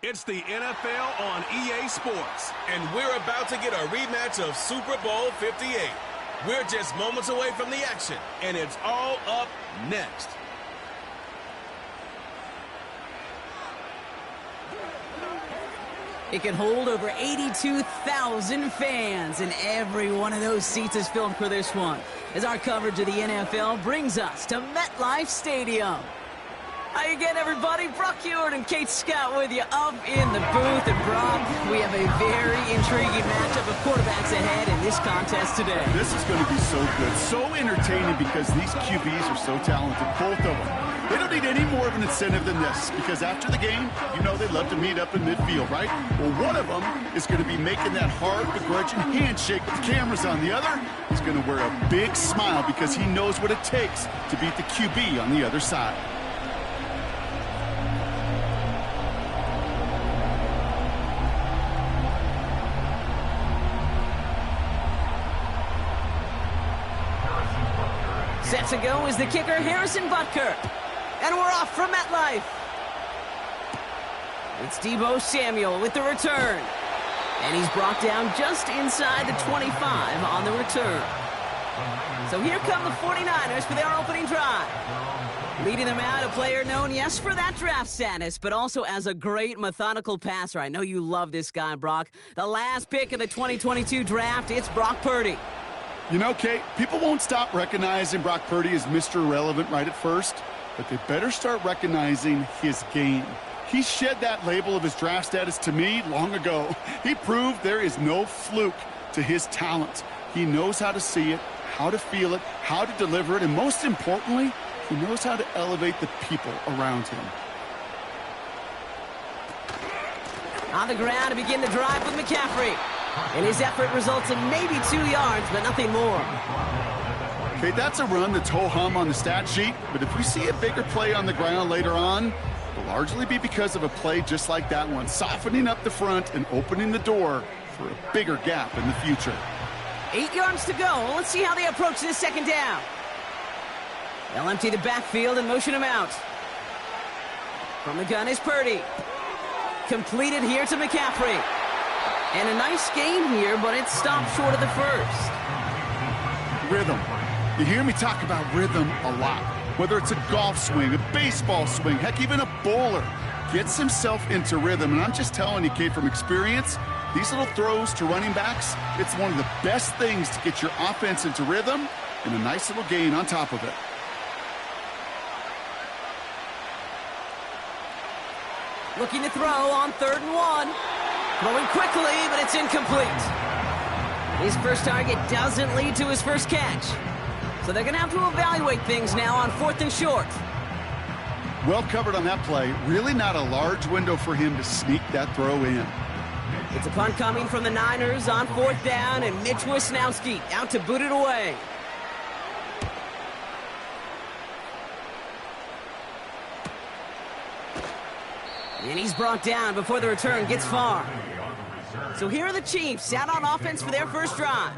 It's the NFL on EA Sports, and we're about to get a rematch of Super Bowl 58. We're just moments away from the action, and it's all up next. It can hold over 82,000 fans, and every one of those seats is filled for this one, as our coverage of the NFL brings us to MetLife Stadium. Hi again, everybody. Brock Ewart and Kate Scott with you up in the booth. And Brock, we have a very intriguing matchup of quarterbacks ahead in this contest today. This is going to be so good, so entertaining because these QBs are so talented, both of them. They don't need any more of an incentive than this because after the game, you know they love to meet up in midfield, right? Well, one of them is going to be making that hard, begrudging handshake with cameras on. The other is going to wear a big smile because he knows what it takes to beat the QB on the other side. Set to go is the kicker, Harrison Butker. And we're off from MetLife. It's Deebo Samuel with the return. And he's brought down just inside the 25 on the return. So here come the 49ers for their opening drive. Leading them out, a player known, yes, for that draft status, but also as a great methodical passer. I know you love this guy, Brock. The last pick of the 2022 draft, it's Brock Purdy. You know, Kate, people won't stop recognizing Brock Purdy as Mr. Irrelevant right at first, but they better start recognizing his game. He shed that label of his draft status to me long ago. He proved there is no fluke to his talent. He knows how to see it, how to feel it, how to deliver it, and most importantly, he knows how to elevate the people around him. On the ground to begin the drive with McCaffrey. And his effort results in maybe 2 yards, but nothing more. Okay, that's a run that's ho-hum on the stat sheet, but if we see a bigger play on the ground later on, it'll largely be because of a play just like that one, softening up the front and opening the door for a bigger gap in the future. 8 yards to go. Let's see how they approach this second down. They'll empty the backfield and motion him out. From the gun is Purdy. Completed here to McCaffrey. And a nice game here, but it stopped short of the first. Rhythm. You hear me talk about rhythm a lot. Whether it's a golf swing, a baseball swing, heck, even a bowler gets himself into rhythm. And I'm just telling you, Kate, from experience, these little throws to running backs, it's one of the best things to get your offense into rhythm and a nice little gain on top of it. Looking to throw on 3rd and 1. Throwing quickly, but it's incomplete. His first target doesn't lead to his first catch. So they're going to have to evaluate things now on 4th and short. Well covered on that play. Really not a large window for him to sneak that throw in. It's a punt coming from the Niners on 4th down, and Mitch Wisnowski out to boot it away. And he's brought down before the return gets far. So here are the Chiefs out on offense for their first drive.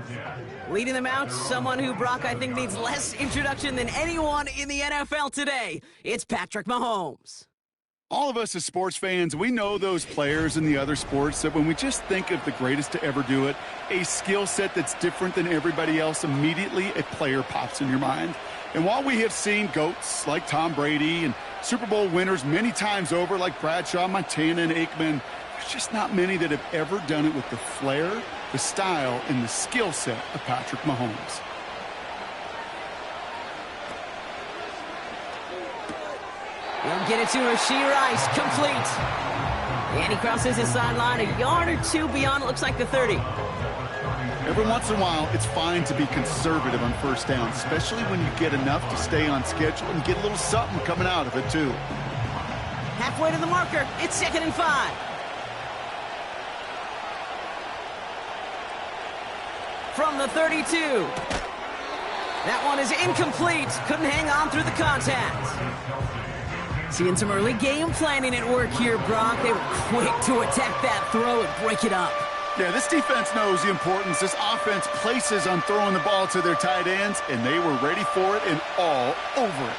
Leading them out, someone who, Brock, I think needs less introduction than anyone in the NFL today. It's Patrick Mahomes. All of us as sports fans, we know those players in the other sports that when we just think of the greatest to ever do it, a skill set that's different than everybody else, immediately a player pops in your mind. And while we have seen GOATs like Tom Brady and Super Bowl winners many times over like Bradshaw, Montana, and Aikman, there's just not many that have ever done it with the flair, the style, and the skill set of Patrick Mahomes. They'll get it to Rashee Rice, complete. And he crosses his sideline a yard or two beyond, it looks like the 30. Every once in a while, it's fine to be conservative on first down, especially when you get enough to stay on schedule and get a little something coming out of it, too. Halfway to the marker, it's 2nd and 5. From the 32. That one is incomplete. Couldn't hang on through the contact. Seeing some early game planning at work here, Brock. They were quick to attack that throw and break it up. Yeah, this defense knows the importance this offense places on throwing the ball to their tight ends, and they were ready for it and all over it.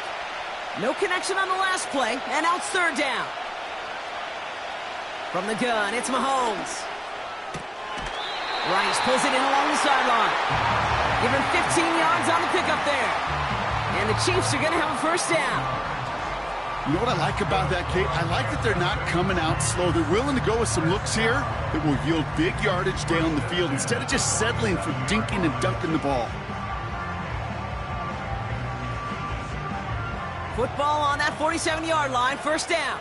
No connection on the last play, and now it's third down. From the gun, it's Mahomes. Rice pulls it in along the sideline. Give him 15 yards on the pickup there. And the Chiefs are going to have a first down. You know what I like about that, Kate? I like that they're not coming out slow. They're willing to go with some looks here that will yield big yardage down the field instead of just settling for dinking and dunking the ball. Football on that 47-yard line, first down.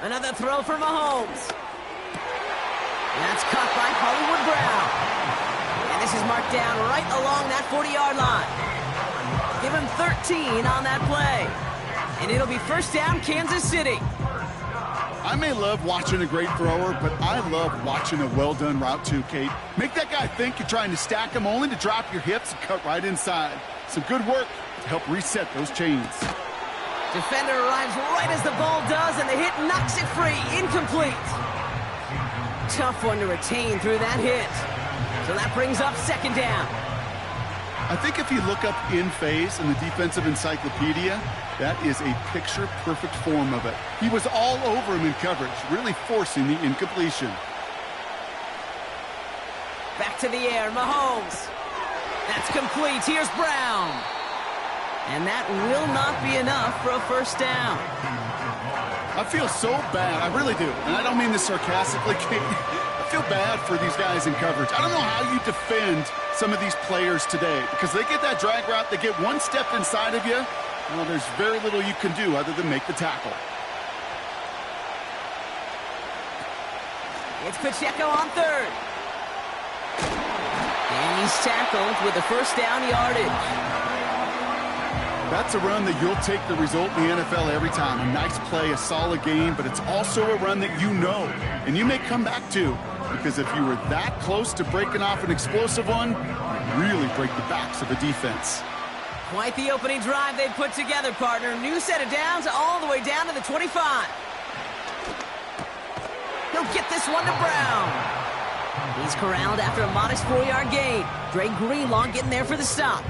Another throw for Mahomes. That's caught by Hollywood Brown. And this is marked down right along that 40-yard line. Give him 13 on that play. And it'll be first down, Kansas City. I may love watching a great thrower, but I love watching a well-done route too, Kate. Make that guy think you're trying to stack him only to drop your hips and cut right inside. Some good work to help reset those chains. Defender arrives right as the ball does, and the hit knocks it free. Incomplete. Tough one to retain through that hit. So that brings up second down. I think if you look up in phase in the defensive encyclopedia, that is a picture-perfect form of it. He was all over him in coverage, really forcing the incompletion. Back to the air, Mahomes. That's complete. Here's Brown. And that will not be enough for a first down. I feel so bad. I really do. And I don't mean this sarcastically, Kate. I feel bad for these guys in coverage. I don't know how you defend some of these players today because they get that drag route, they get one step inside of you. Well, there's very little you can do other than make the tackle. It's Pacheco on third. And he's tackled with the first down yardage. That's a run that you'll take the result in the NFL every time. A nice play, a solid game, but it's also a run that you know and you may come back to because if you were that close to breaking off an explosive one, you really break the backs of a defense. Quite the opening drive they've put together, partner. New set of downs all the way down to the 25. He'll get this one to Brown. He's corralled after a modest 4-yard gain. Dre Greenlaw getting there for the stop.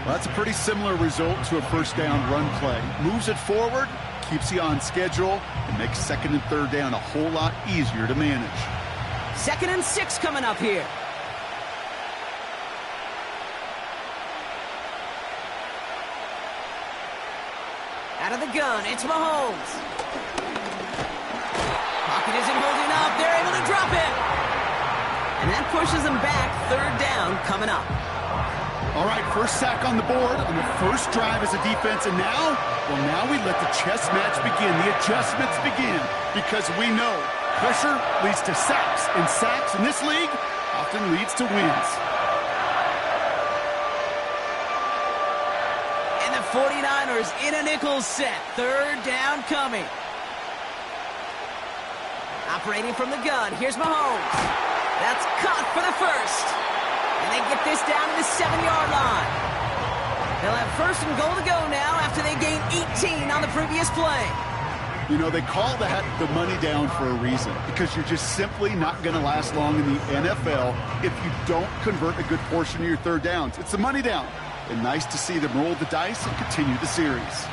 Well, that's a pretty similar result to a first down run play. Moves it forward, keeps you on schedule, and makes second and third down a whole lot easier to manage. 2nd and 6 coming up here. Out of the gun, it's Mahomes. Pocket isn't holding up. They're able to drop it. And that pushes them back. Third down coming up. All right, first sack on the board on the first drive as a defense. And now, well, now we let the chess match begin. The adjustments begin because we know pressure leads to sacks. And sacks in this league often leads to wins. 49ers in a nickel set. Third down coming. Operating from the gun. Here's Mahomes. That's caught for the first. And they get this down to the 7-yard line. They'll have first and goal to go now after they gained 18 on the previous play. You know, they call that the money down for a reason because you're just simply not going to last long in the NFL if you don't convert a good portion of your third downs. It's the money down. And nice to see them roll the dice and continue the series.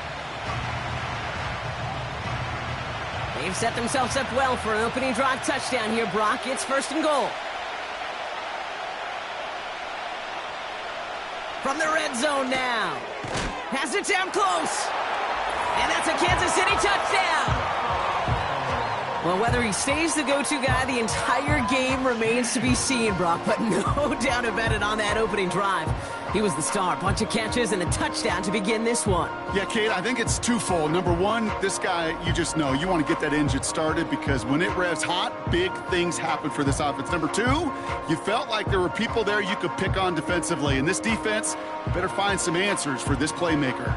They've set themselves up well for an opening drive touchdown here, Brock. It's first and goal. From the red zone now. Has it down close. And that's a Kansas City touchdown. Well, whether he stays the go-to guy the entire game remains to be seen, Brock, but no doubt about it on that opening drive. He was the star, bunch of catches, and a touchdown to begin this one. Yeah, Kate, I think it's twofold. Number one, this guy, you just know, you want to get that engine started because when it revs hot, big things happen for this offense. Number two, you felt like there were people there you could pick on defensively. And this defense better find some answers for this playmaker.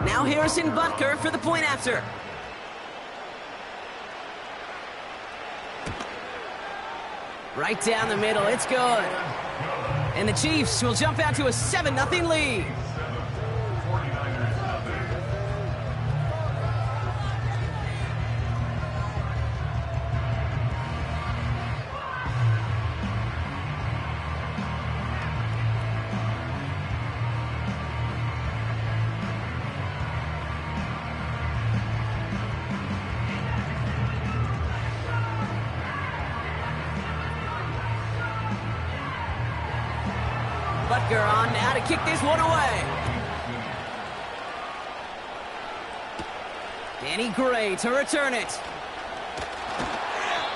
Now Harrison Butker for the point after. Right down the middle, it's good. And the Chiefs will jump out to a 7-0 lead. Baker on now to kick this one away. Danny Gray to return it.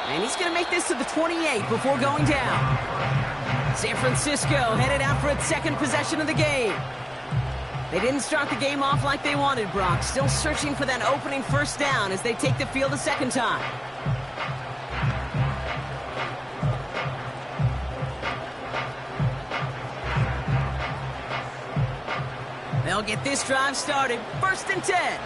And he's going to make this to the 28 before going down. San Francisco headed out for its second possession of the game. They didn't start the game off like they wanted, Brock. Still searching for that opening first down as they take the field a second time. They'll get this drive started. 1st and 10.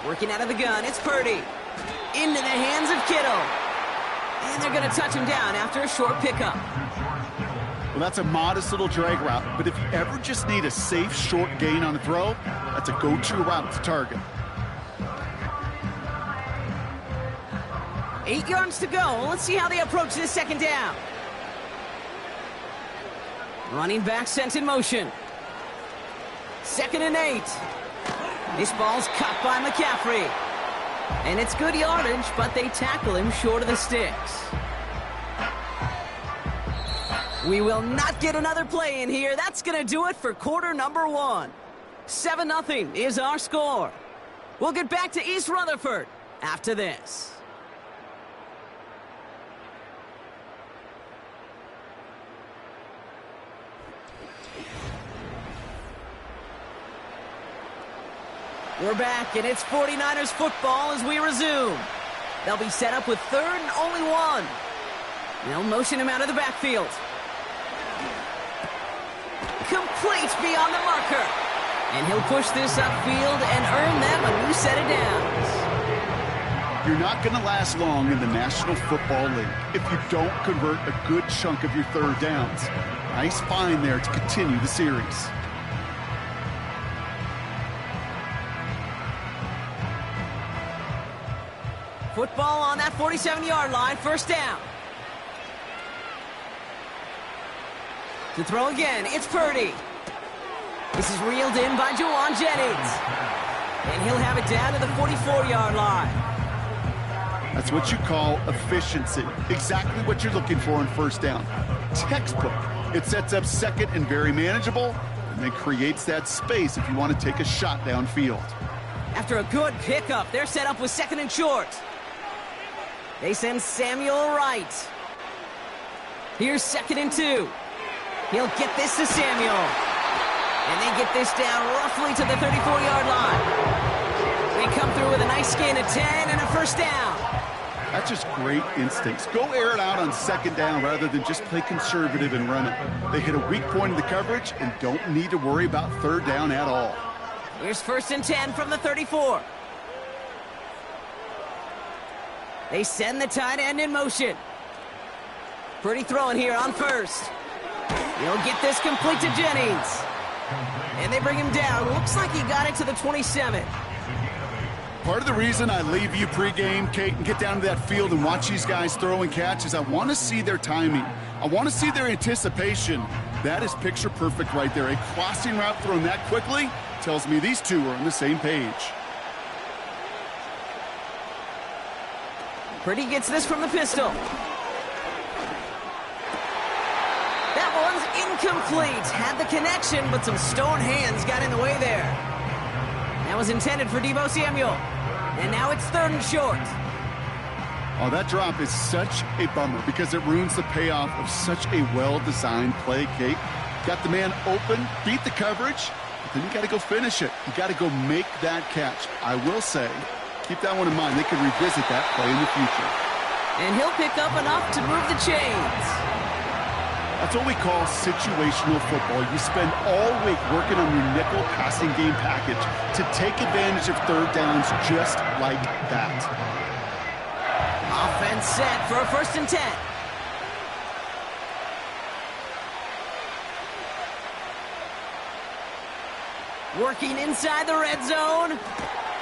Working out of the gun, it's Purdy. Into the hands of Kittle. And they're going to touch him down after a short pickup. Well, that's a modest little drag route, but if you ever just need a safe, short gain on a throw, that's a go-to route to target. 8 yards to go. Let's see how they approach this second down. Running back sent in motion. 2nd and 8. This ball's caught by McCaffrey. And it's good yardage, but they tackle him short of the sticks. We will not get another play in here. That's going to do it for quarter number 1. 7-0 is our score. We'll get back to East Rutherford after this. We're back, and it's 49ers football as we resume. They'll be set up with 3rd and only 1. They'll motion him out of the backfield. Complete beyond the marker. And he'll push this upfield and earn them a new set of downs. You're not going to last long in the National Football League if you don't convert a good chunk of your 3rd downs. Nice find there to continue the series. Football on that 47-yard line, 1st down. To throw again, it's Purdy. This is reeled in by Juwan Jennings. And he'll have it down to the 44-yard line. That's what you call efficiency. Exactly what you're looking for on 1st down. Textbook. It sets up 2nd and very manageable, and then creates that space if you want to take a shot downfield. After a good pickup, they're set up with 2nd and short. They send Samuel right. Here's 2nd and 2. He'll get this to Samuel. And they get this down roughly to the 34-yard line. They come through with a nice gain of 10 and a 1st down. That's just great instincts. Go air it out on 2nd down rather than just play conservative and run it. They hit a weak point in the coverage and don't need to worry about 3rd down at all. Here's 1st and 10 from the 34. They send the tight end in motion. Pretty throwing here on 1st. He'll get this complete to Jennings. And they bring him down. Looks like he got it to the 27. Part of the reason I leave you pregame, Kate, and get down to that field and watch these guys throw and catch is I want to see their timing. I want to see their anticipation. That is picture perfect right there. A crossing route thrown that quickly tells me these two are on the same page. Purdy gets this from the pistol. That one's incomplete. Had the connection, but some stone hands got in the way there. That was intended for Deebo Samuel. And now it's 3rd and short. Oh, that drop is such a bummer because it ruins the payoff of such a well-designed play, Kate. Got the man open, beat the coverage, but then you got to go finish it. You got to go make that catch. I will say, keep that one in mind. They can revisit that play in the future. And he'll pick up enough to move the chains. That's what we call situational football. You spend all week working on your nickel passing game package to take advantage of 3rd downs just like that. Offense set for a 1st and 10. Working inside the red zone.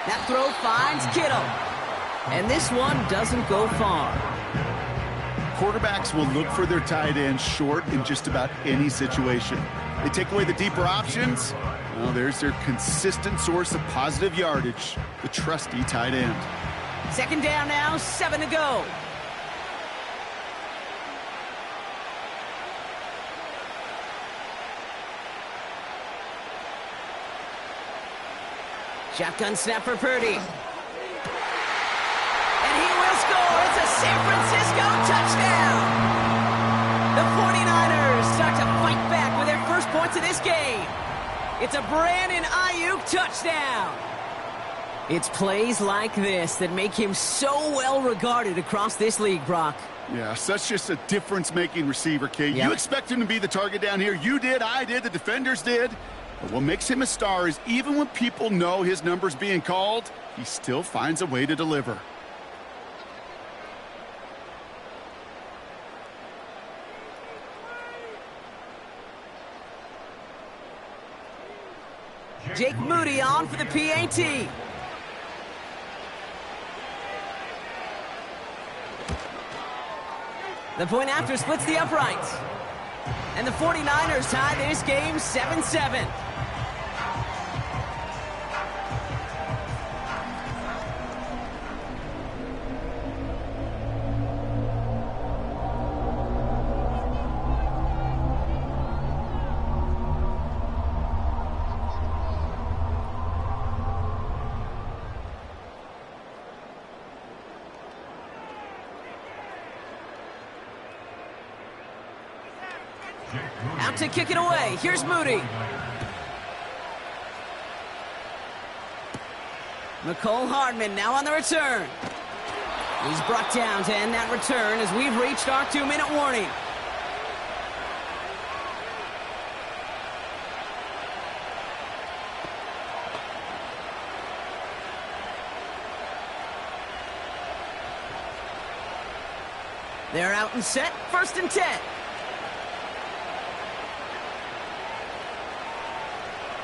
That throw finds Kittle. And this one doesn't go far. Quarterbacks will look for their tight end short in just about any situation. They take away the deeper options. Well, there's their consistent source of positive yardage, the trusty tight end. 2nd down now, 7 to go. Shotgun snap for Purdy. And he will score. It's a San Francisco touchdown. The 49ers start to fight back with their first points of this game. It's a Brandon Ayuk touchdown. It's plays like this that make him so well regarded across this league, Brock. Yeah, such just a difference-making receiver, Kate. Yep. You expect him to be the target down here. You did, I did, the defenders did. But what makes him a star is even when people know his number's being called, he still finds a way to deliver. Jake Moody on for the PAT. The point after splits the uprights. And the 49ers tie this game 7-7. Out to kick it away. Here's Moody. McCole Hardman now on the return. He's brought down to end that return as we've reached our 2-minute warning. They're out and set. 1st and 10.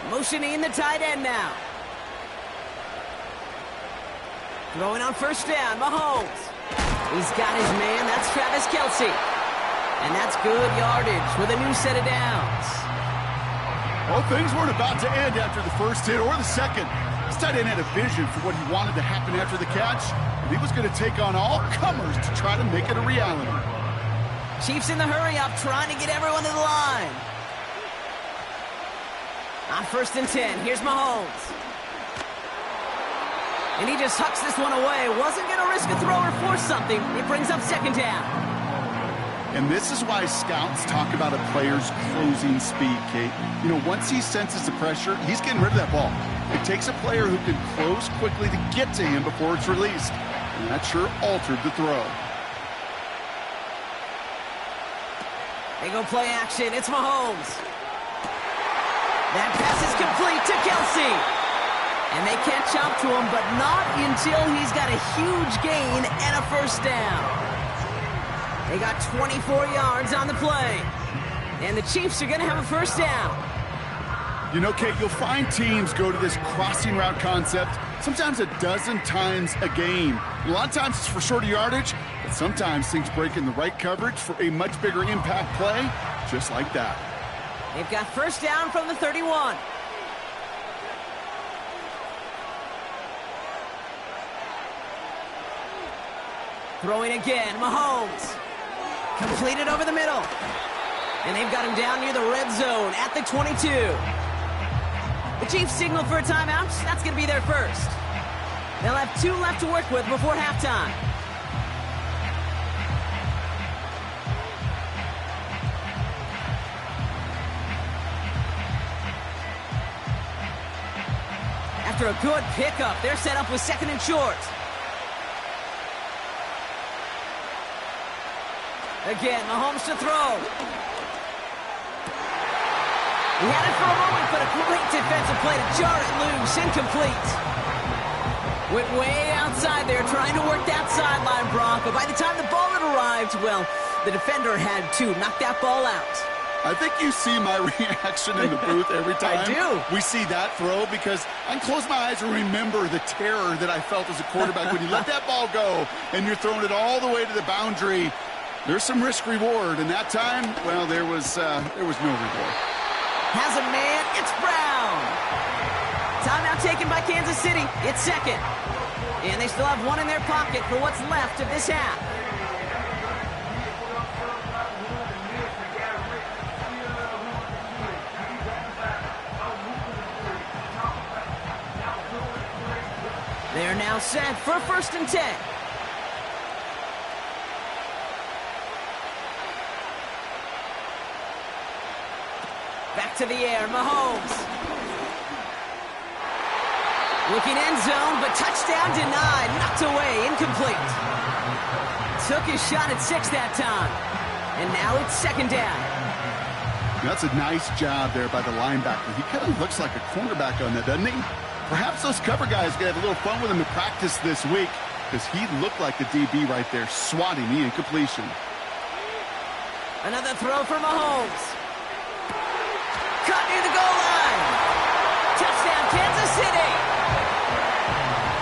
Motioning the tight end now. Throwing on 1st down, Mahomes. He's got his man, that's Travis Kelce. And that's good yardage with a new set of downs. Well, things weren't about to end after the first hit or the second. This tight end had a vision for what he wanted to happen after the catch, and he was going to take on all comers to try to make it a reality. Chiefs in the hurry-up, trying to get everyone to the line. On 1st and 10, here's Mahomes. And he just hucks this one away. Wasn't going to risk a throw or force something. It brings up 2nd down. And this is why scouts talk about a player's closing speed, Kate. You know, once he senses the pressure, he's getting rid of that ball. It takes a player who can close quickly to get to him before it's released. And that sure altered the throw. They go play action. It's Mahomes. That pass is complete to Kelce. And they can't chop to him, but not until he's got a huge gain and a 1st down. They got 24 yards on the play. And the Chiefs are going to have a 1st down. You know, Kate, you'll find teams go to this crossing route concept sometimes a dozen times a game. A lot of times it's for shorter yardage, but sometimes things break in the right coverage for a much bigger impact play, just like that. They've got 1st down from the 31. Throwing again, Mahomes. Completed over the middle. And they've got him down near the red zone at the 22. The Chiefs signal for a timeout. That's going to be their 1st. They'll have 2 left to work with before halftime. After a good pickup, they're set up with 2nd and short. Again, Mahomes to throw. He had it for a moment, but a great defensive play to jar it loose. Incomplete. Went way outside there, trying to work that sideline, Brock. But by the time the ball had arrived, well, the defender had to knock that ball out. I think you see my reaction in the booth every time I do. we see that throw, because I can close my eyes and remember the terror that I felt as a quarterback when you let that ball go and you're throwing it all the way to the boundary. There's some risk-reward, and that time, well, there was no reward. Has a man, it's Brown. Timeout taken by Kansas City. It's 2nd. And they still have 1 in their pocket for what's left of this half. They're now set for 1st and 10. Back to the air, Mahomes. Looking end zone, but touchdown denied. Knocked away, incomplete. Took his shot at 6 that time. And now it's 2nd down. That's a nice job there by the linebacker. He kind of looks like a cornerback on that, doesn't he? Perhaps those cover guys are going to have a little fun with him in practice this week, because he looked like the DB right there, swatting the incompletion. Another throw for Mahomes. Caught near the goal line. Touchdown, Kansas City.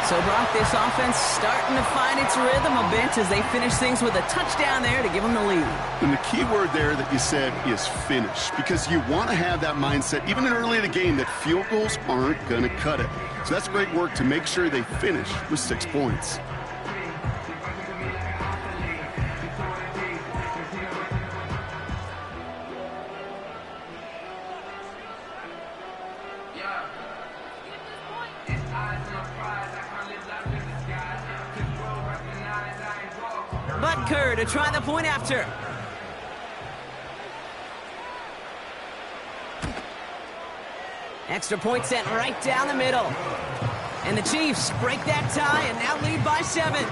So, Brock, this offense starting to find its rhythm a bit as they finish things with a touchdown there to give them the lead. And the key word there that you said is finish, because you want to have that mindset, even in early in the game, that field goals aren't going to cut it. So that's great work to make sure they finish with 6 points. Butker to try the point after. Extra point sent right down the middle. And the Chiefs break that tie and now lead by 7.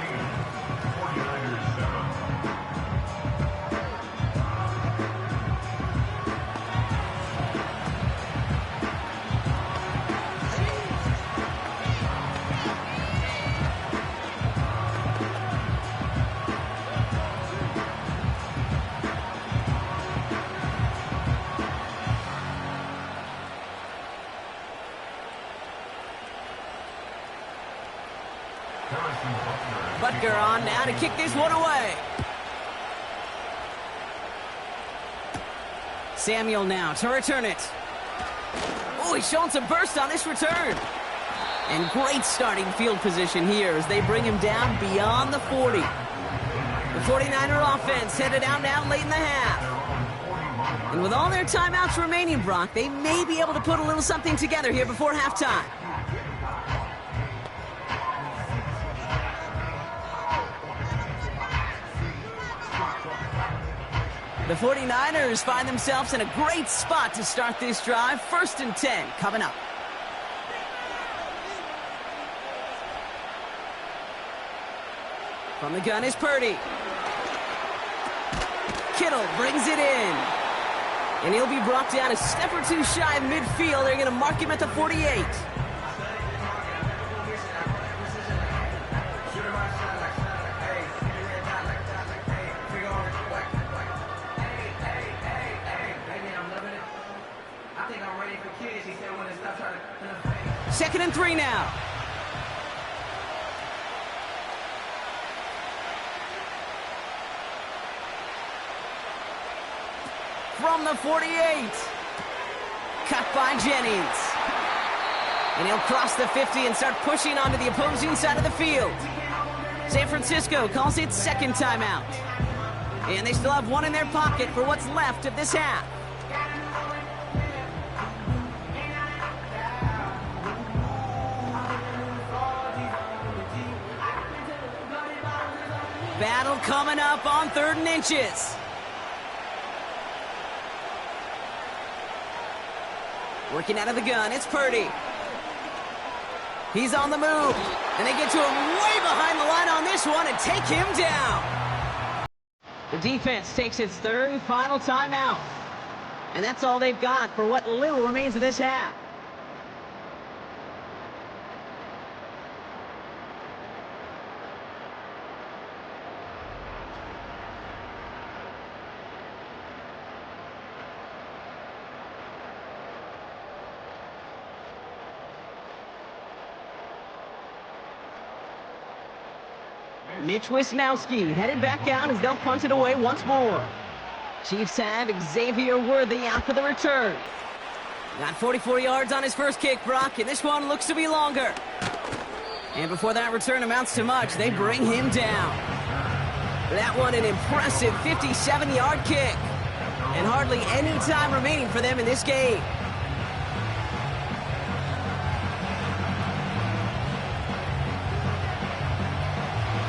Butker on now to kick this one away. Samuel now to return it. Oh, he's showing some burst on this return. And great starting field position here as they bring him down beyond the 40. The 49er offense headed out now late in the half. And with all their timeouts remaining, Brock, they may be able to put a little something together here before halftime. The 49ers find themselves in a great spot to start this drive. 1st and 10 coming up. From the gun is Purdy. Kittle brings it in. And he'll be brought down a step or two shy of midfield. They're going to mark him at the 48. Second and 3 now. From the 48. Cut by Jennings. And he'll cross the 50 and start pushing onto the opposing side of the field. San Francisco calls it 2nd timeout. And they still have one in their pocket for what's left of this half. Battle coming up on 3rd and inches. Working out of the gun, it's Purdy. He's on the move. And they get to him way behind the line on this one and take him down. The defense takes its 3rd and final timeout. And that's all they've got for what little remains of this half. Mitch Wisnowski headed back out as they'll punt it away once more. Chiefs have Xavier Worthy out for the return. Got 44 yards on his first kick, Brock, and this one looks to be longer. And before that return amounts to much, they bring him down. That one an impressive 57-yard kick. And hardly any time remaining for them in this game.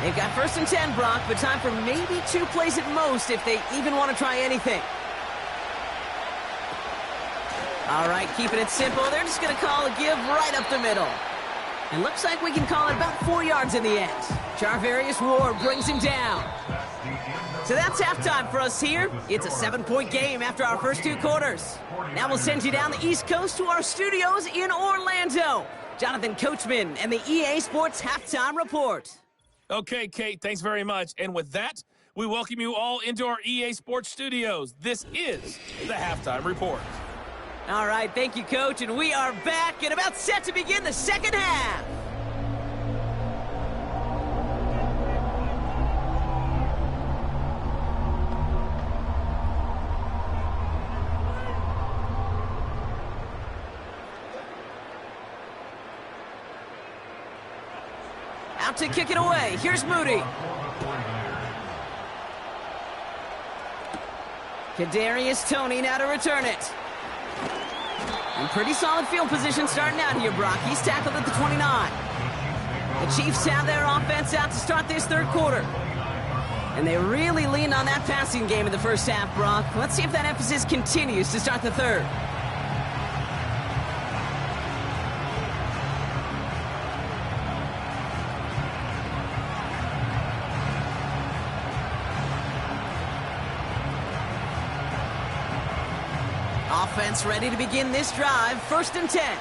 They've got 1st and 10, Brock, but time for maybe 2 plays at most if they even want to try anything. All right, keeping it simple. They're just going to call a give right up the middle. And looks like we can call it about 4 yards in the end. Charvarius Ward brings him down. So that's halftime for us here. It's a 7-point game after our first 2 quarters. Now we'll send you down the East Coast to our studios in Orlando. Jonathan Coachman and the EA Sports Halftime Report. Okay, Kate, thanks very much. And with that, we welcome you all into our EA Sports studios. This is the Halftime Report. All right, thank you, Coach. And we are back and about set to begin the second half. Out to kick it away. Here's Moody. Kadarius Toney now to return it. And pretty solid field position starting out here, Brock. He's tackled at the 29. The Chiefs have their offense out to start this third quarter. And they really leaned on that passing game in the first half, Brock. Let's see if that emphasis continues to start the third. Offense ready to begin this drive. 1st and 10.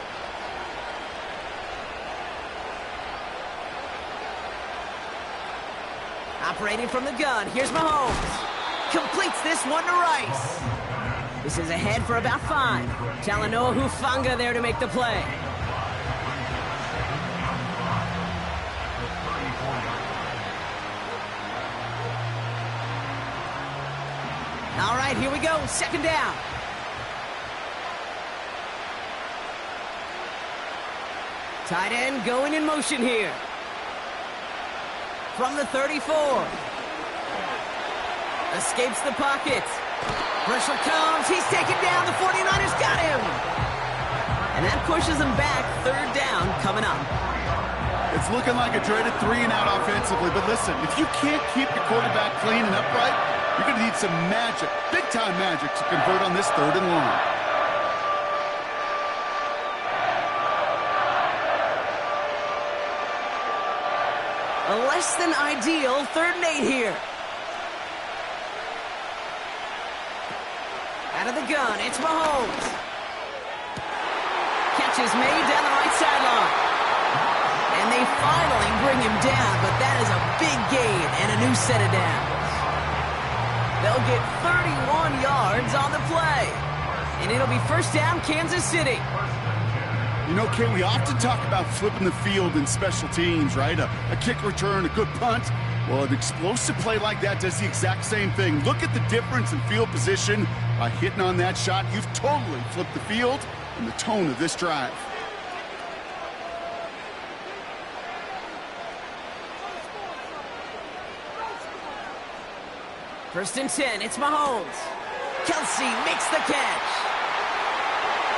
Operating from the gun. Here's Mahomes. Completes this one to Rice. This is ahead for about 5. Talanoa Hufanga there to make the play. All right, here we go. 2nd down. Tight end going in motion here. From the 34. Escapes the pocket. Pressure comes. He's taken down. The 49ers got him. And that pushes him back. 3rd down coming up. It's looking like a dreaded 3-and-out offensively, but listen, if you can't keep your quarterback clean and upright, you're going to need some magic, big-time magic, to convert on this 3rd and long. A less than ideal 3rd and 8 here. Out of the gun, it's Mahomes. Catch is made down the right sideline. And they finally bring him down, but that is a big gain and a new set of downs. They'll get 31 yards on the play. And it'll be 1st down, Kansas City. You know, Kate, we often talk about flipping the field in special teams, right? A kick return, a good punt. Well, an explosive play like that does the exact same thing. Look at the difference in field position. By hitting on that shot, you've totally flipped the field and the tone of this drive. First and 10, it's Mahomes. Kelsey makes the catch.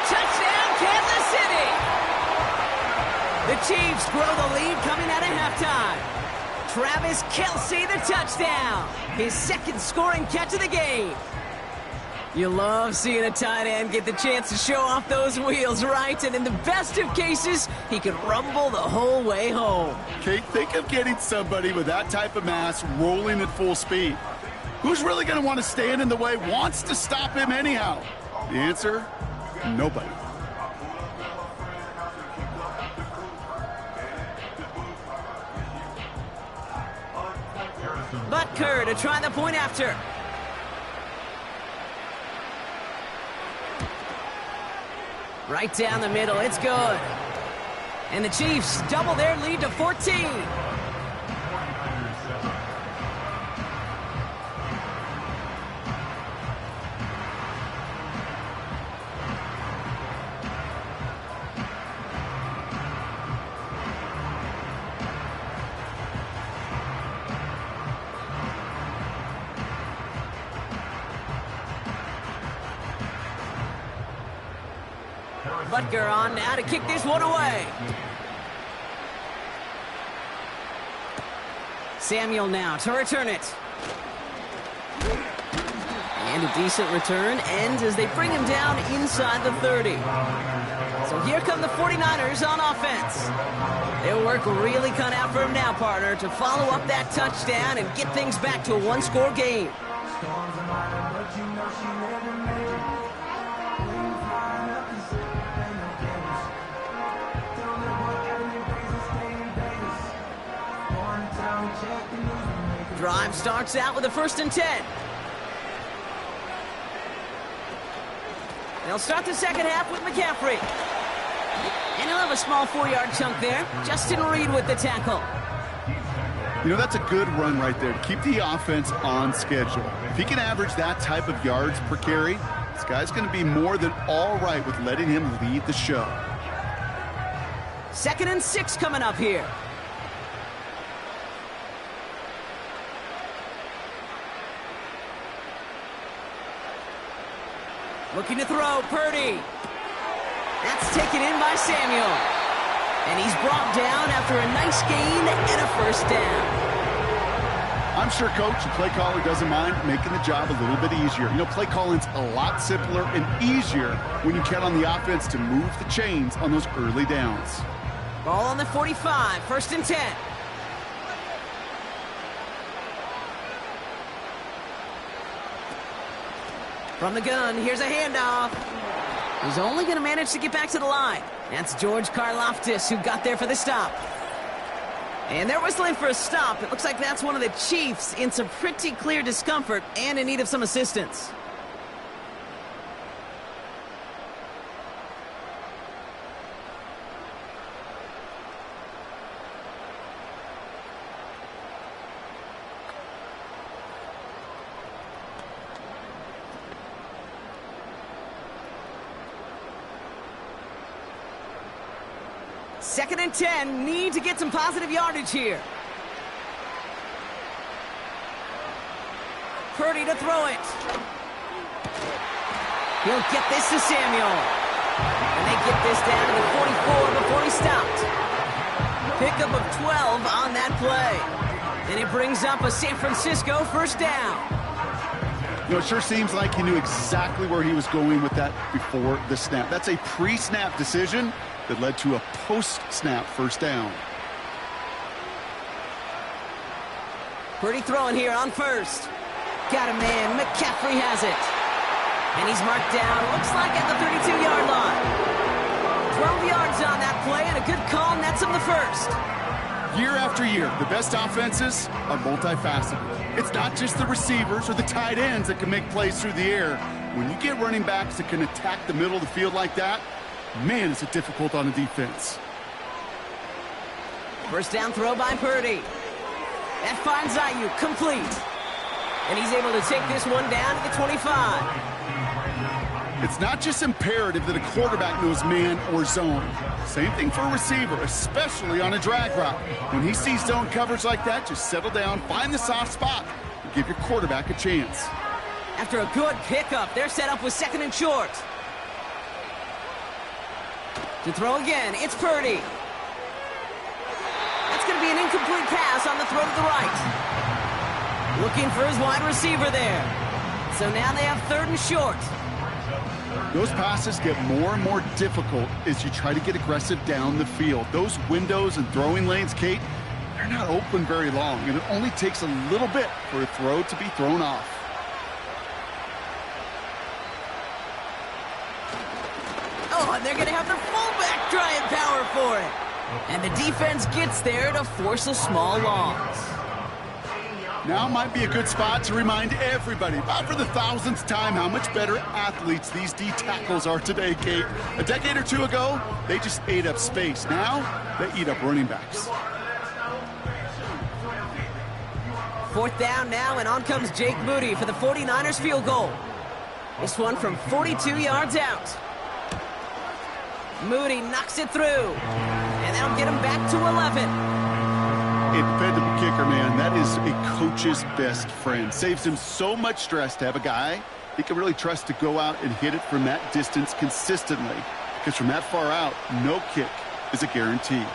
Touchdown, Kansas City! The Chiefs grow the lead coming out of halftime. Travis Kelsey, the touchdown. His 2nd scoring catch of the game. You love seeing a tight end get the chance to show off those wheels, right? And in the best of cases, he could rumble the whole way home. Kate, think of getting somebody with that type of mass rolling at full speed. Who's really going to want to stand in the way, wants to stop him anyhow? The answer? Nobody. Butker to try the point after. Right down the middle, it's good. And the Chiefs double their lead to 14. Butker on now to kick this one away. Samuel now to return it. And a decent return ends as they bring him down inside the 30. So here come the 49ers on offense. Their work really cut out for him now, partner, to follow up that touchdown and get things back to a one-score game. Drive starts out with a 1st and 10. They'll start the second half with McCaffrey. And he'll have a small 4-yard chunk there. Justin Reed with the tackle. You know, that's a good run right there to keep the offense on schedule. If he can average that type of yards per carry, this guy's going to be more than all right with letting him lead the show. 2nd and 6 coming up here. Looking to throw, Purdy. That's taken in by Samuel. And he's brought down after a nice gain and a 1st down. I'm sure coach and play caller doesn't mind making the job a little bit easier. You know, play calling's a lot simpler and easier when you count on the offense to move the chains on those early downs. Ball on the 45, 1st and 10. From the gun, here's a handoff. He's only going to manage to get back to the line. That's George Karlaftis who got there for the stop. And they're whistling for a stop. It looks like that's one of the Chiefs in some pretty clear discomfort and in need of some assistance. Second and 10, need to get some positive yardage here. Purdy to throw it. He'll get this to Samuel. And they get this down to the 44 before he stopped. Pickup of 12 on that play. And it brings up a San Francisco 1st down. You know, it sure seems like he knew exactly where he was going with that before the snap. That's a pre-snap decision that led to a post-snap 1st down. Purdy throwing here on 1st. Got a man. McCaffrey has it. And he's marked down, looks like at the 32-yard line. 12 yards on that play, and a good call nets him the 1st. Year after year, the best offenses are multifaceted. It's not just the receivers or the tight ends that can make plays through the air. When you get running backs that can attack the middle of the field like that, man, is it difficult on the defense. 1st down throw by Purdy. That finds Ayuk complete. And he's able to take this one down to the 25. It's not just imperative that a quarterback knows man or zone. Same thing for a receiver, especially on a drag route. When he sees zone coverage like that, just settle down, find the soft spot, and give your quarterback a chance. After a good pickup, they're set up with 2nd and short. To throw again, it's Purdy. That's going to be an incomplete pass on the throw to the right. Looking for his wide receiver there. So now they have 3rd and short. Those passes get more and more difficult as you try to get aggressive down the field. Those windows and throwing lanes, Kate, they're not open very long, and it only takes a little bit for a throw to be thrown off. Oh, and they're going to have their fullback trying power for it. And the defense gets there to force a small loss. Now might be a good spot to remind everybody, about for the 1000th time, how much better athletes these D tackles are today, Kate. A decade or two ago, they just ate up space. Now, they eat up running backs. 4th down now, and on comes Jake Moody for the 49ers field goal. This one from 42 yards out. Moody knocks it through, and that'll get him back to 11. A dependable kicker, man. That is a coach's best friend. Saves him so much stress to have a guy he can really trust to go out and hit it from that distance consistently. Because from that far out, no kick is a guarantee.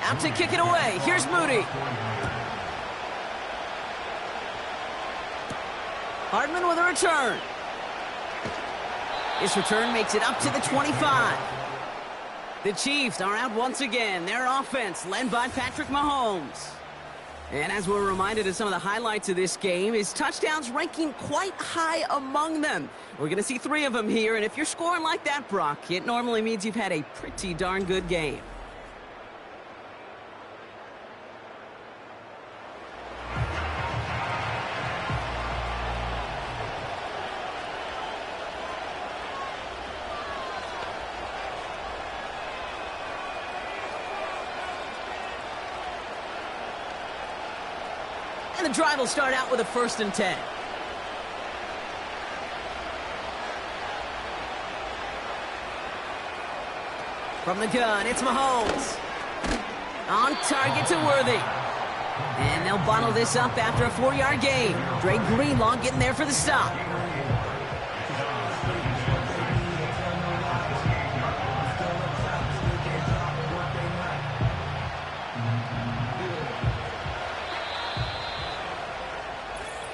Out to kick it away. Here's Moody. Hardman with a return. This return makes it up to the 25. The Chiefs are out once again. Their offense led by Patrick Mahomes. And as we're reminded of some of the highlights of this game, his touchdowns ranking quite high among them. We're going to see 3 of them here, and if you're scoring like that, Brock, it normally means you've had a pretty darn good game. And the drive will start out with a 1st and 10. From the gun, it's Mahomes. On target to Worthy. And they'll bottle this up after a 4-yard gain. Dre Greenlaw getting there for the stop.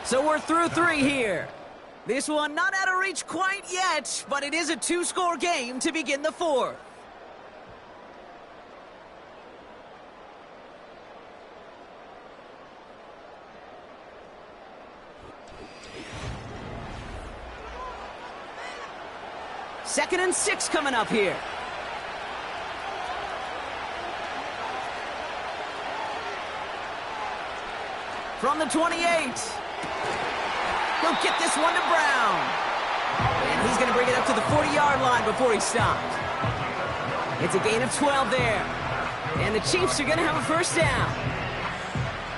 So we're through 3 here. This one not out of reach quite yet, but it is a 2-score game to begin the 4th. Second and 6 coming up here. From the 28. He'll get this one to Brown. And he's going to bring it up to the 40-yard line before he stopped. It's a gain of 12 there. And the Chiefs are going to have a 1st down.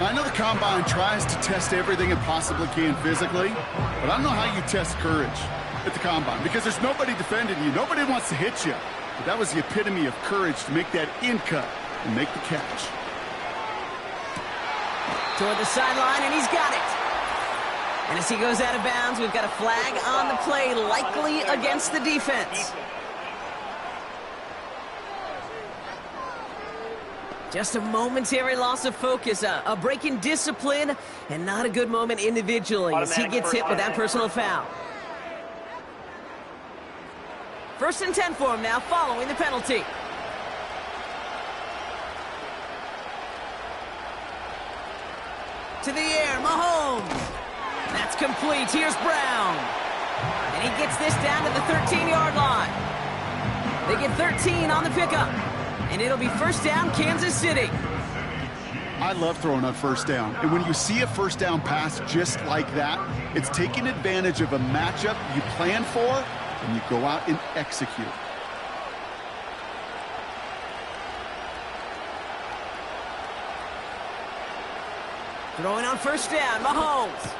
I know the Combine tries to test everything it possibly can physically, but I don't know how you test courage at the Combine because there's nobody defending you. Nobody wants to hit you. But that was the epitome of courage to make that in cut and make the catch. Toward the sideline, and he's got it. And as he goes out of bounds, we've got a flag on the play, likely against the defense. Just a momentary loss of focus, a break in discipline, and not a good moment individually as he gets hit with that personal foul. 1st and 10 for him now, following the penalty. To the air, Mahomes. That's complete. Here's Brown. And he gets this down to the 13-yard line. They get 13 on the pickup. And it'll be 1st down, Kansas City. I love throwing on 1st down. And when you see a 1st down pass just like that, it's taking advantage of a matchup you plan for, and you go out and execute. Throwing on 1st down, Mahomes.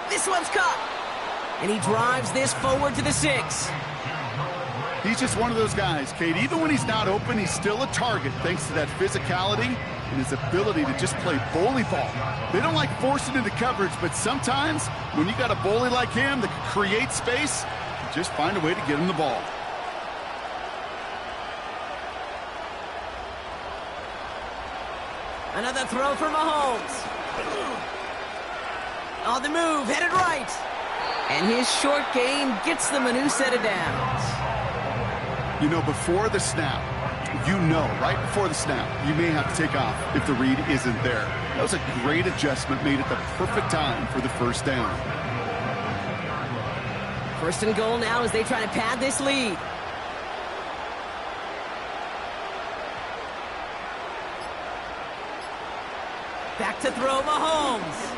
This one's caught. And he drives this forward to the 6. He's just one of those guys, Kate. Even when he's not open, he's still a target thanks to that physicality and his ability to just play bully ball. They don't like forcing into coverage, but sometimes when you got a bully like him that can create space, you just find a way to get him the ball. Another throw for Mahomes. On the move, headed right. And his short game gets them a new set of downs. You know, before the snap, right before the snap, you may have to take off if the read isn't there. That was a great adjustment made at the perfect time for the 1st down. 1st and goal now as they try to pad this lead. Back to throw, Mahomes.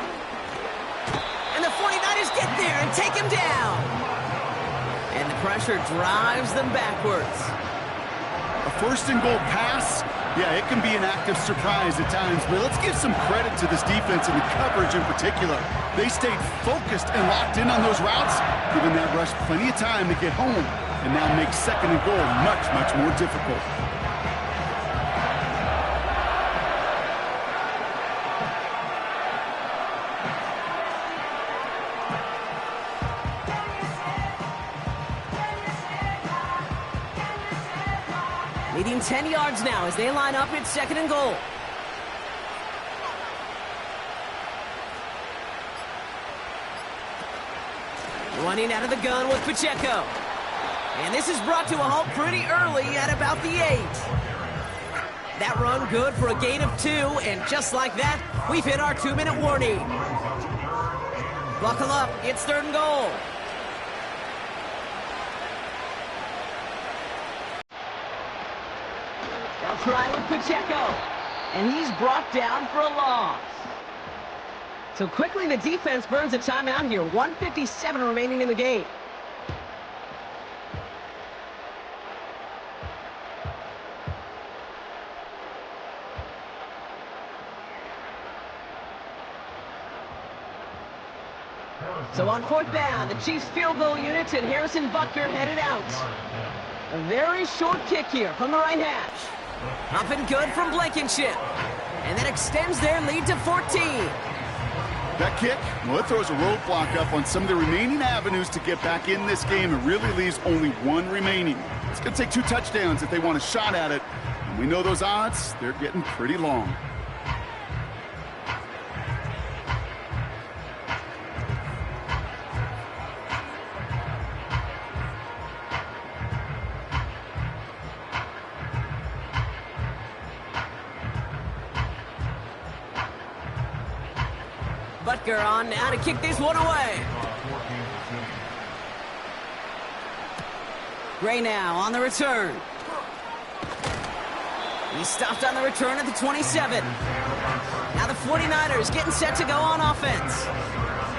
And the 49ers get there and take him down. And the pressure drives them backwards. A 1st and goal pass, yeah, it can be an act of surprise at times, but let's give some credit to this defense and the coverage in particular. They stayed focused and locked in on those routes, giving that rush plenty of time to get home, and now make 2nd and goal much, much more difficult. gain 10 yards now as they line up at 2nd and goal. Running out of the gun with Pacheco. And this is brought to a halt pretty early at about the 8. That run good for a gain of 2, and just like that, we've hit our 2-minute warning. Buckle up, it's 3rd and goal. They'll try with Pacheco, and he's brought down for a loss. So quickly the defense burns a timeout here. 1:57 remaining in the game. So on 4th down, the Chiefs field goal units and Harrison Butker headed out. A very short kick here from the right hash. Up and good from Blankenship. And that extends their lead to 14. That kick, well, it throws a roadblock up on some of the remaining avenues to get back in this game. It really leaves only one remaining. It's going to take 2 touchdowns if they want a shot at it. And we know those odds, they're getting pretty long. Butker on now to kick this one away. Gray now on the return. He stopped on the return at the 27. Now the 49ers getting set to go on offense.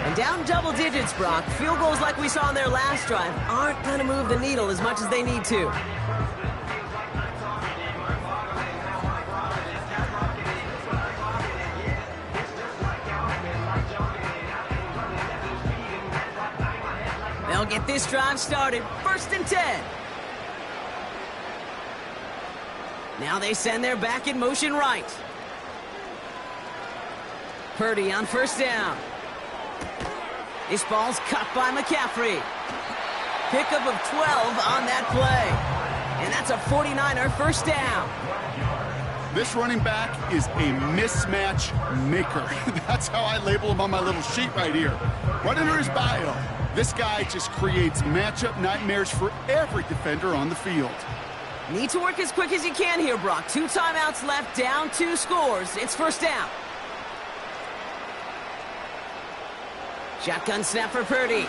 And down double digits, Brock. Field goals like we saw on their last drive aren't going to move the needle as much as they need to. They'll get this drive started. 1st and 10. Now they send their back in motion right. Purdy on 1st down. This ball's cut by McCaffrey. Pickup of 12 on that play. And that's a 49er 1st down. This running back is a mismatch maker. That's how I label him on my little sheet right here. Right under his bio. This guy just creates matchup nightmares for every defender on the field. Need to work as quick as you can here, Brock. 2 timeouts left, down 2 scores. It's 1st down. Shotgun snap for Purdy.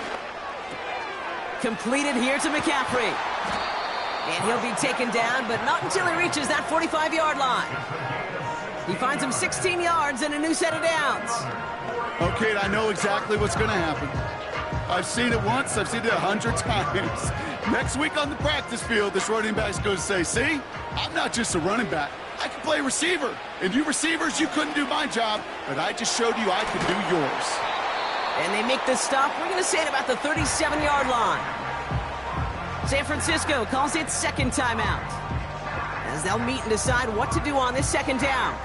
Completed here to McCaffrey. And he'll be taken down, but not until he reaches that 45-yard line. He finds him 16 yards and a new set of downs. Okay, I know exactly what's going to happen. I've seen it once, I've seen it 100 times. Next week on the practice field, this running back's going to say, see, I'm not just a running back. I can play receiver. And you receivers, you couldn't do my job, but I just showed you I could do yours. And they make the stop, we're going to say at about the 37-yard line. San Francisco calls it 2nd timeout, as they'll meet and decide what to do on this 2nd down.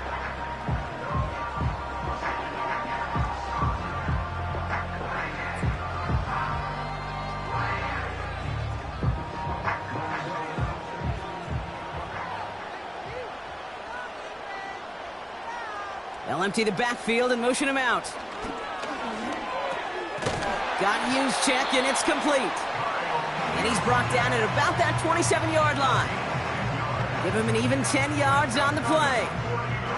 They'll empty the backfield and motion him out. Got used check, and it's complete. And he's brought down at about that 27-yard line. Give him an even 10 yards on the play.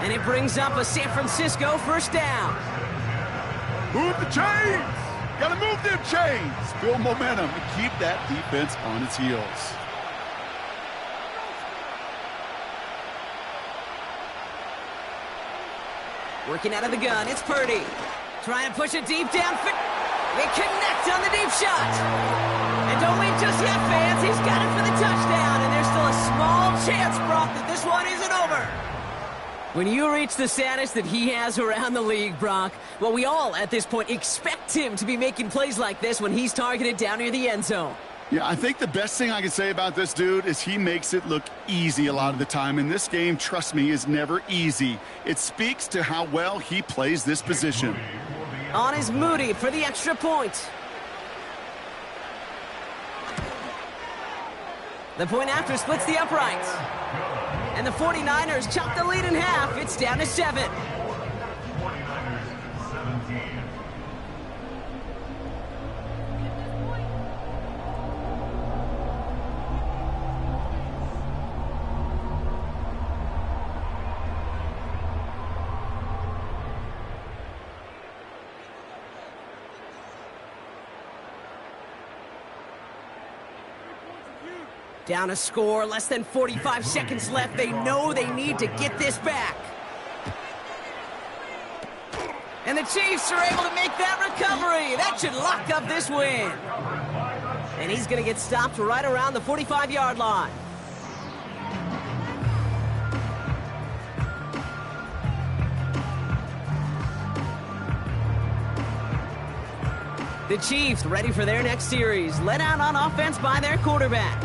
And it brings up a San Francisco 1st down. Move the chains! Gotta move them chains! Build momentum and keep that defense on its heels. Working out of the gun, it's Purdy. Trying to push it deep down. They connect on the deep shot. And don't leave just yet, fans. He's got it for the touchdown. And there's still a small chance, Brock, that this one isn't over. When you reach the status that he has around the league, Brock, well, we all, at this point, expect him to be making plays like this when he's targeted down near the end zone. Yeah, I think the best thing I can say about this dude is he makes it look easy a lot of the time. And this game, trust me, is never easy. It speaks to how well he plays this position. On is Moody for the extra point. The point after splits the uprights. And the 49ers chop the lead in half. It's down to 7. Down a score, less than 45 seconds left. They know they need to get this back. And the Chiefs are able to make that recovery. That should lock up this win. And he's going to get stopped right around the 45-yard line. The Chiefs ready for their next series, led out on offense by their quarterback.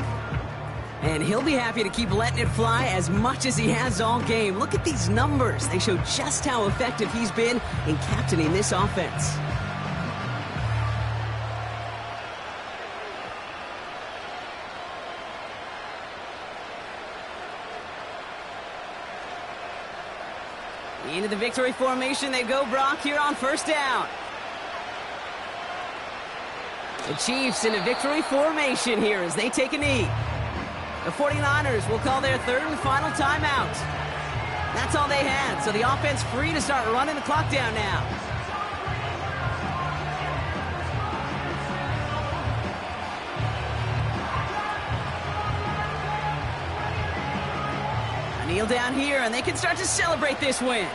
And he'll be happy to keep letting it fly as much as he has all game. Look at these numbers. They show just how effective he's been in captaining this offense. Into the victory formation they go, Brock, here on first down. The Chiefs in a victory formation here as they take a knee. The 49ers will call their third and final timeout. That's all they had, so the offense free to start running the clock down now. A kneel down here, and they can start to celebrate this win.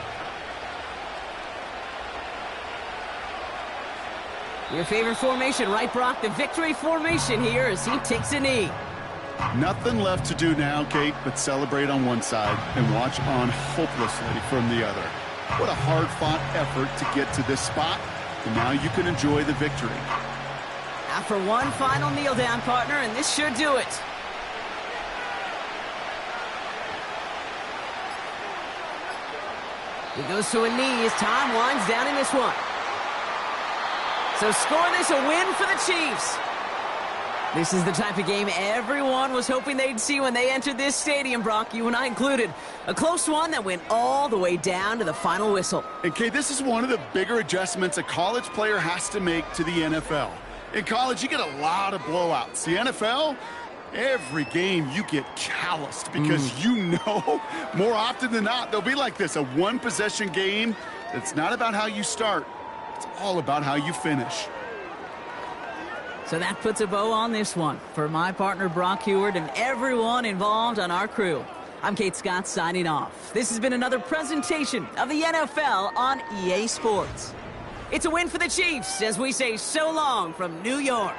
Your favorite formation, right, Brock? The victory formation here as he takes a knee. Nothing left to do now, Kate, but celebrate on one side and watch on hopelessly from the other. What a hard-fought effort to get to this spot, and now you can enjoy the victory. After one final kneel down, partner, and this should do it. He goes to a knee as time winds down in this one. So score this a win for the Chiefs. This is the type of game everyone was hoping they'd see when they entered this stadium, Brock, you and I included. A close one that went all the way down to the final whistle. And, Kate, this is one of the bigger adjustments a college player has to make to the NFL. In college, you get a lot of blowouts. The NFL, every game you get calloused because you know more often than not they'll be like this, a one-possession game. It's not about how you start. It's all about how you finish. So that puts a bow on this one. For my partner, Brock Heward, and everyone involved on our crew, I'm Kate Scott signing off. This has been another presentation of the NFL on EA Sports. It's a win for the Chiefs as we say so long from New York.